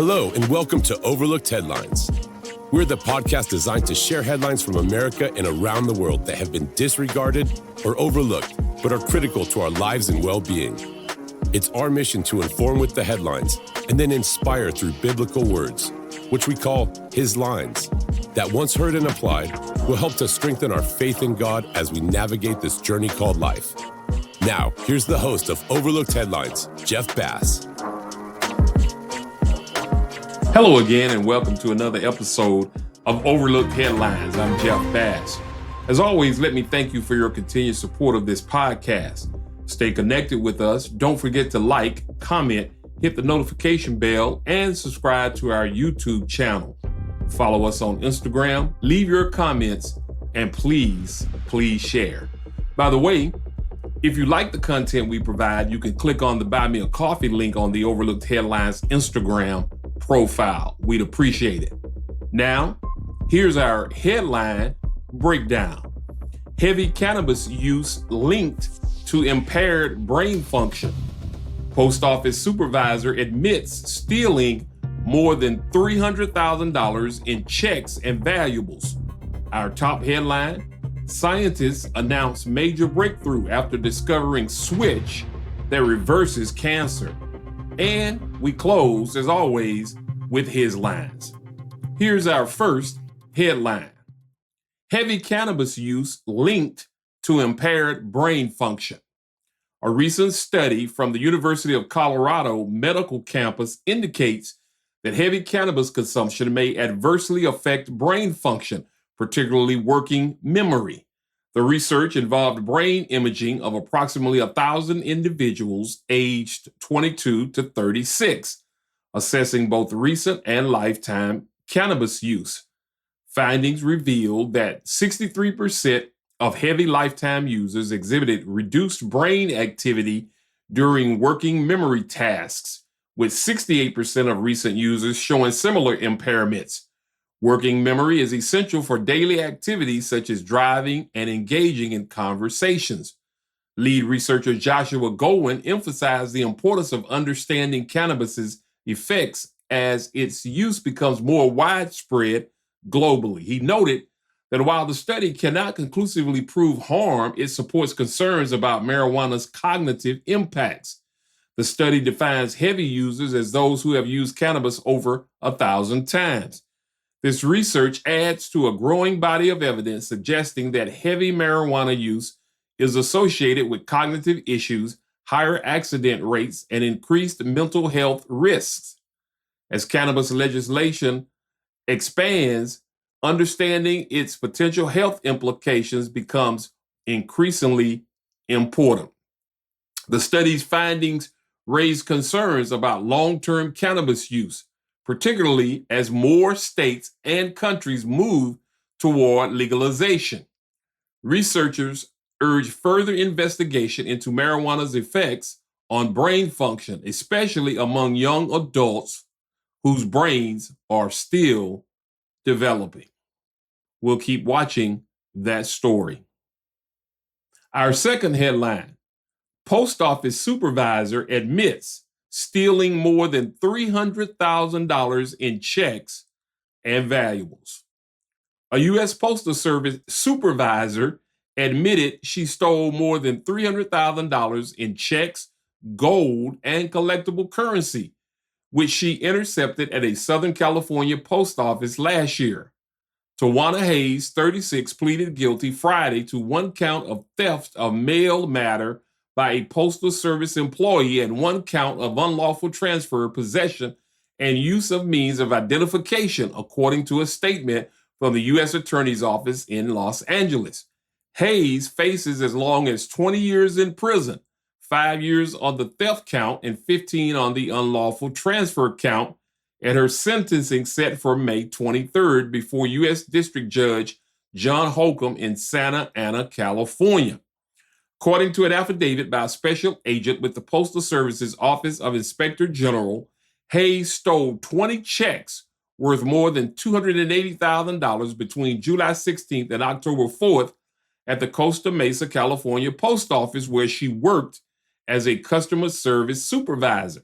Hello, and welcome to Overlooked Headlines. We're the podcast designed to share headlines from America and around the world that have been disregarded or overlooked, but are critical to our lives and well-being. It's our mission to inform with the headlines and then inspire through biblical words, which we call His Lines, that once heard and applied will help to strengthen our faith in God as we navigate this journey called life. Now, here's the host of Overlooked Headlines, Jeff Bass. Hello again, and welcome to another episode of Overlooked Headlines. I'm Jeff Bass. As always, let me thank you for your continued support of this podcast. Stay connected with us. Don't forget to like, comment, hit the notification bell, and subscribe to our YouTube channel. Follow us on Instagram, leave your comments, and please share. By the way, if you like the content we provide, you can click on the Buy Me a Coffee link on the Overlooked Headlines Instagram profile. We'd appreciate it. Now, here's our headline breakdown. Heavy cannabis use linked to impaired brain function. Post office supervisor admits stealing more than $300,000 in checks and valuables. Our top headline, scientists announce major breakthrough after discovering switch that reverses cancer. And we close, as always, with His Lines. Here's our first headline. Heavy cannabis use linked to impaired brain function. A recent study from the University of Colorado medical campus indicates that heavy cannabis consumption may adversely affect brain function, particularly working memory. The research involved brain imaging of approximately 1,000 individuals aged 22 to 36, assessing both recent and lifetime cannabis use. Findings revealed that 63% of heavy lifetime users exhibited reduced brain activity during working memory tasks, with 68% of recent users showing similar impairments. Working memory is essential for daily activities such as driving and engaging in conversations. Lead researcher Joshua Gowen emphasized the importance of understanding cannabis's effects as its use becomes more widespread globally. He noted that while the study cannot conclusively prove harm, it supports concerns about marijuana's cognitive impacts. The study defines heavy users as those who have used cannabis over 1,000 times. This research adds to a growing body of evidence suggesting that heavy marijuana use is associated with cognitive issues, higher accident rates, and increased mental health risks. As cannabis legislation expands, understanding its potential health implications becomes increasingly important. The study's findings raise concerns about long-term cannabis use, particularly as more states and countries move toward legalization. Researchers urge further investigation into marijuana's effects on brain function, especially among young adults whose brains are still developing. We'll keep watching that story. Our second headline, post office supervisor admits stealing more than $300,000 in checks and valuables. A U.S. Postal Service supervisor admitted she stole more than $300,000 in checks, gold, and collectible currency, which she intercepted at a Southern California post office last year. Tawana Hayes, 36, pleaded guilty Friday to one count of theft of mail matter by a Postal Service employee and one count of unlawful transfer, possession, and use of means of identification, according to a statement from the U.S. Attorney's Office in Los Angeles. Hayes faces as long as 20 years in prison, 5 years on the theft count and 15 on the unlawful transfer count, and her sentencing set for May 23rd before U.S. District Judge John Holcomb in Santa Ana, California. According to an affidavit by a special agent with the Postal Service's Office of Inspector General, Hayes stole 20 checks worth more than $280,000 between July 16th and October 4th at the Costa Mesa, California post office, where she worked as a customer service supervisor.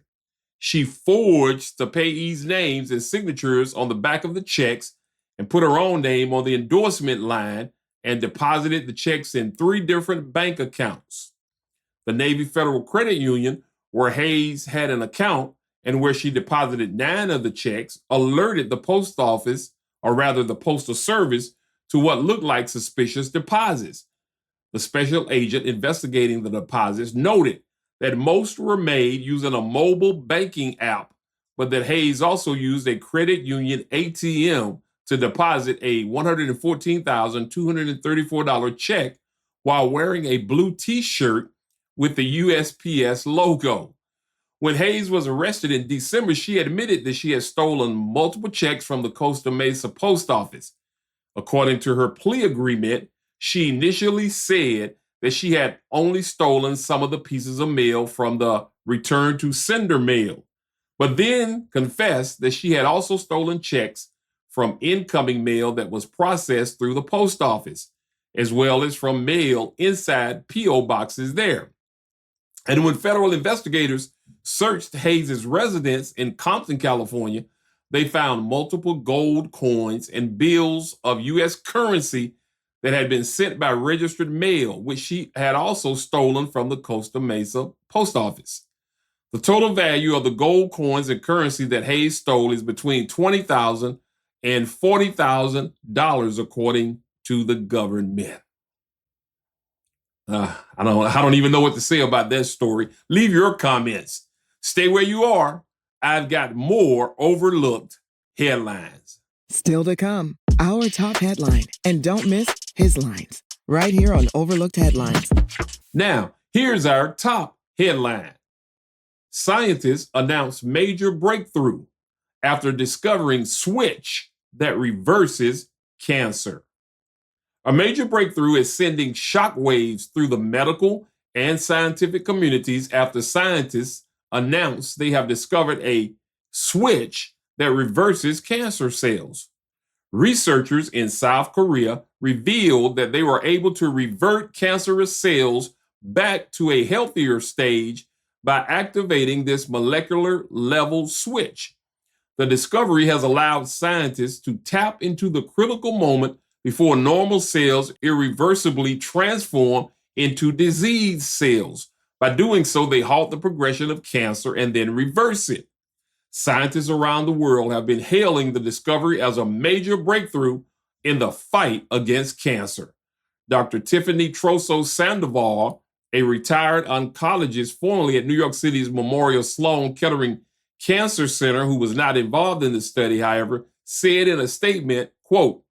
She forged the payees' names and signatures on the back of the checks and put her own name on the endorsement line and deposited the checks in 3 different bank accounts. The Navy Federal Credit Union, where Hayes had an account and where she deposited 9 of the checks, alerted the post office, or rather the Postal Service, to what looked like suspicious deposits. The special agent investigating the deposits noted that most were made using a mobile banking app, but that Hayes also used a credit union ATM to deposit a $114,234 check while wearing a blue t-shirt with the USPS logo. When Hayes was arrested in December, she admitted that she had stolen multiple checks from the Costa Mesa post office. According to her plea agreement, she initially said that she had only stolen some of the pieces of mail from the return to sender mail, but then confessed that she had also stolen checks from incoming mail that was processed through the post office, as well as from mail inside P.O. boxes there. And when federal investigators searched Hayes' residence in Compton, California, they found multiple gold coins and bills of U.S. currency that had been sent by registered mail, which she had also stolen from the Costa Mesa post office. The total value of the gold coins and currency that Hayes stole is between $20,000 and $40,000, according to the government. I don't even know what to say about that story. Leave your comments. Stay where you are. I've got more overlooked headlines. Still to come, our top headline. And don't miss his lines, right here on Overlooked Headlines. Now, here's our top headline. Scientists announce major breakthrough after discovering switch that reverses cancer. A major breakthrough is sending shockwaves through the medical and scientific communities after scientists announced they have discovered a switch that reverses cancer cells. Researchers in South Korea revealed that they were able to revert cancerous cells back to a healthier stage by activating this molecular level switch. The discovery has allowed scientists to tap into the critical moment before normal cells irreversibly transform into disease cells. By doing so, they halt the progression of cancer and then reverse it. Scientists around the world have been hailing the discovery as a major breakthrough in the fight against cancer. Dr. Tiffany Troso Sandoval, a retired oncologist formerly at New York City's Memorial Sloan Kettering Cancer Center, who was not involved in the study, however, said in a statement, quote,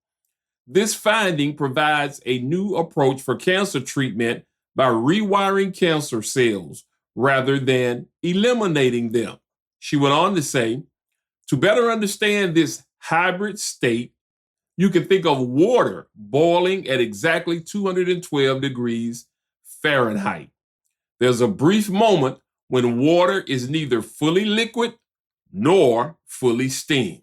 "This finding provides a new approach for cancer treatment by rewiring cancer cells rather than eliminating them." She went on to say, to better understand this hybrid state, you can think of water boiling at exactly 212 degrees Fahrenheit. There's a brief moment when water is neither fully liquid nor fully steam.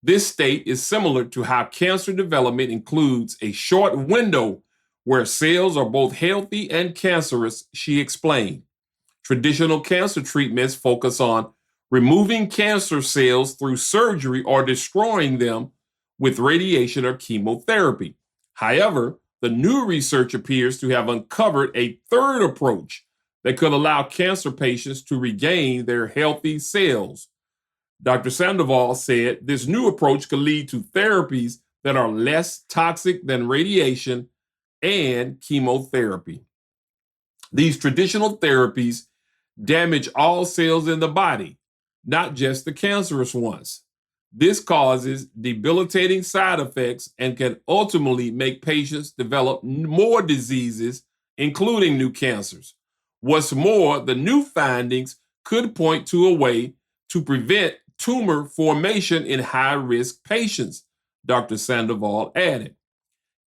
This state is similar to how cancer development includes a short window where cells are both healthy and cancerous, she explained. Traditional cancer treatments focus on removing cancer cells through surgery or destroying them with radiation or chemotherapy. However, the new research appears to have uncovered a third approach that could allow cancer patients to regain their healthy cells. Dr. Sandoval said this new approach could lead to therapies that are less toxic than radiation and chemotherapy. These traditional therapies damage all cells in the body, not just the cancerous ones. This causes debilitating side effects and can ultimately make patients develop more diseases, including new cancers. What's more, the new findings could point to a way to prevent tumor formation in high-risk patients, Dr. Sandoval added.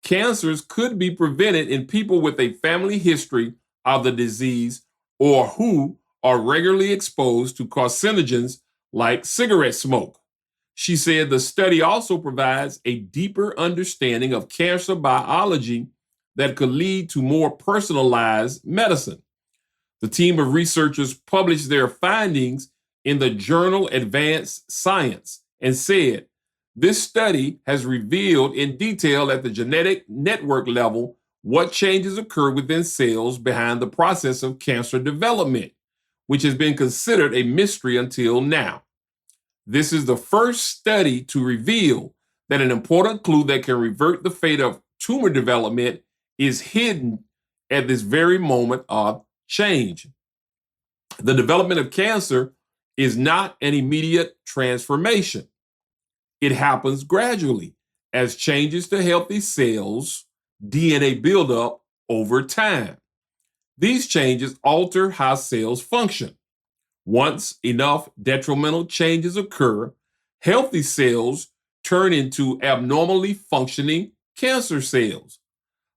Cancers could be prevented in people with a family history of the disease or who are regularly exposed to carcinogens like cigarette smoke. She said the study also provides a deeper understanding of cancer biology that could lead to more personalized medicine. The team of researchers published their findings in the journal Advanced Science and said, this study has revealed in detail at the genetic network level what changes occur within cells behind the process of cancer development, which has been considered a mystery until now. This is the first study to reveal that an important clue that can revert the fate of tumor development is hidden at this very moment of change. The development of cancer is not an immediate transformation. It happens gradually as changes to healthy cells, DNA build up over time. These changes alter how cells function. Once enough detrimental changes occur, healthy cells turn into abnormally functioning cancer cells.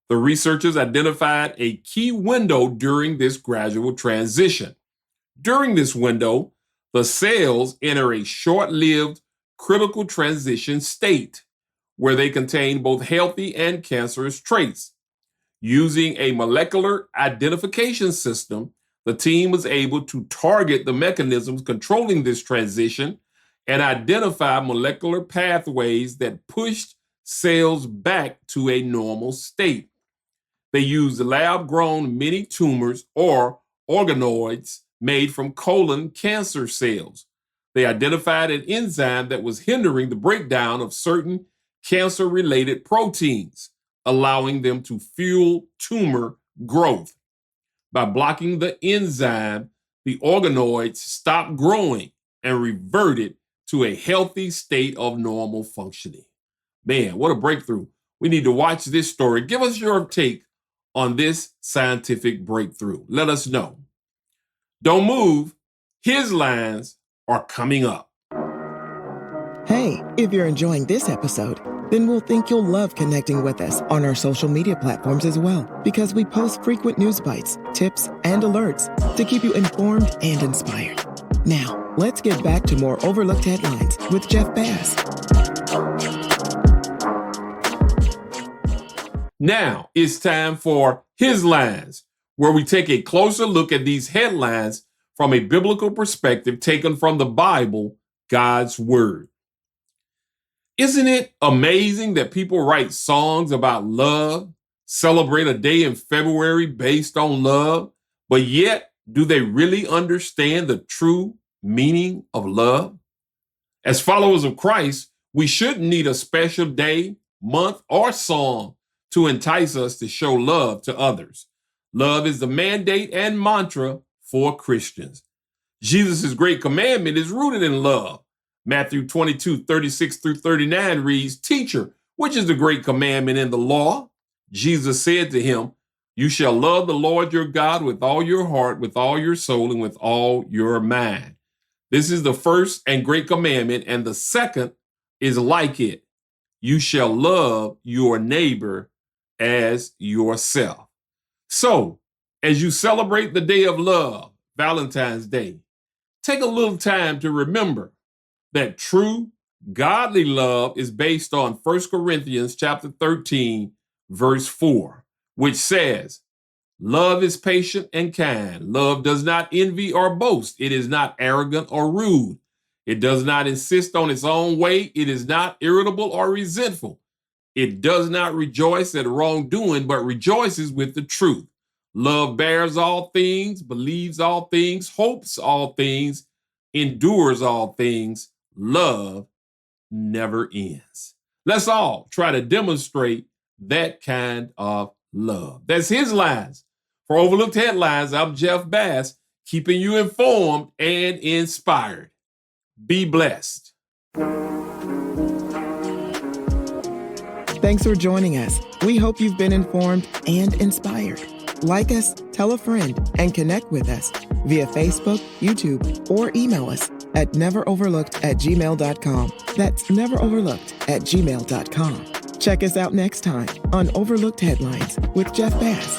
The researchers identified a key window during this gradual transition. During this window, the cells enter a short-lived critical transition state where they contain both healthy and cancerous traits. Using a molecular identification system, the team was able to target the mechanisms controlling this transition and identify molecular pathways that pushed cells back to a normal state. They used lab-grown mini tumors or organoids made from colon cancer cells. They identified an enzyme that was hindering the breakdown of certain cancer-related proteins, allowing them to fuel tumor growth. By blocking the enzyme, the organoids stopped growing and reverted to a healthy state of normal functioning. Man, what a breakthrough. We need to watch this story. Give us your take on this scientific breakthrough. Let us know. Don't move. His lines are coming up. Hey, if you're enjoying this episode, then we'll think you'll love connecting with us on our social media platforms as well, because we post frequent news bites, tips, and alerts to keep you informed and inspired. Now, let's get back to more overlooked headlines with Jeff Bass. Now it's time for His Lines, where we take a closer look at these headlines from a biblical perspective taken from the Bible, God's Word. Isn't it amazing that people write songs about love, celebrate a day in February based on love, but yet do they really understand the true meaning of love? As followers of Christ, we shouldn't need a special day, month, or song to entice us to show love to others. Love is the mandate and mantra for Christians. Jesus' great commandment is rooted in love. Matthew 22:36-39 reads, "Teacher, which is the great commandment in the law?" Jesus said to him, "You shall love the Lord your God with all your heart, with all your soul, and with all your mind. This is the first and great commandment, and the second is like it. You shall love your neighbor as yourself." So, as you celebrate the day of love, Valentine's Day, take a little time to remember that true godly love is based on 1 Corinthians chapter 13, verse 4, which says, "Love is patient and kind. Love does not envy or boast. It is not arrogant or rude. It does not insist on its own way. It is not irritable or resentful. It does not rejoice at wrongdoing, but rejoices with the truth. Love bears all things, believes all things, hopes all things, endures all things. Love never ends." Let's all try to demonstrate that kind of love. That's His Lines. For Overlooked Headlines, I'm Jeff Bass, keeping you informed and inspired. Be blessed. Thanks for joining us. We hope you've been informed and inspired. Like us, tell a friend, and connect with us via Facebook, YouTube, or email us at neveroverlooked@gmail.com. That's neveroverlooked@gmail.com. Check us out next time on Overlooked Headlines with Jeff Bass.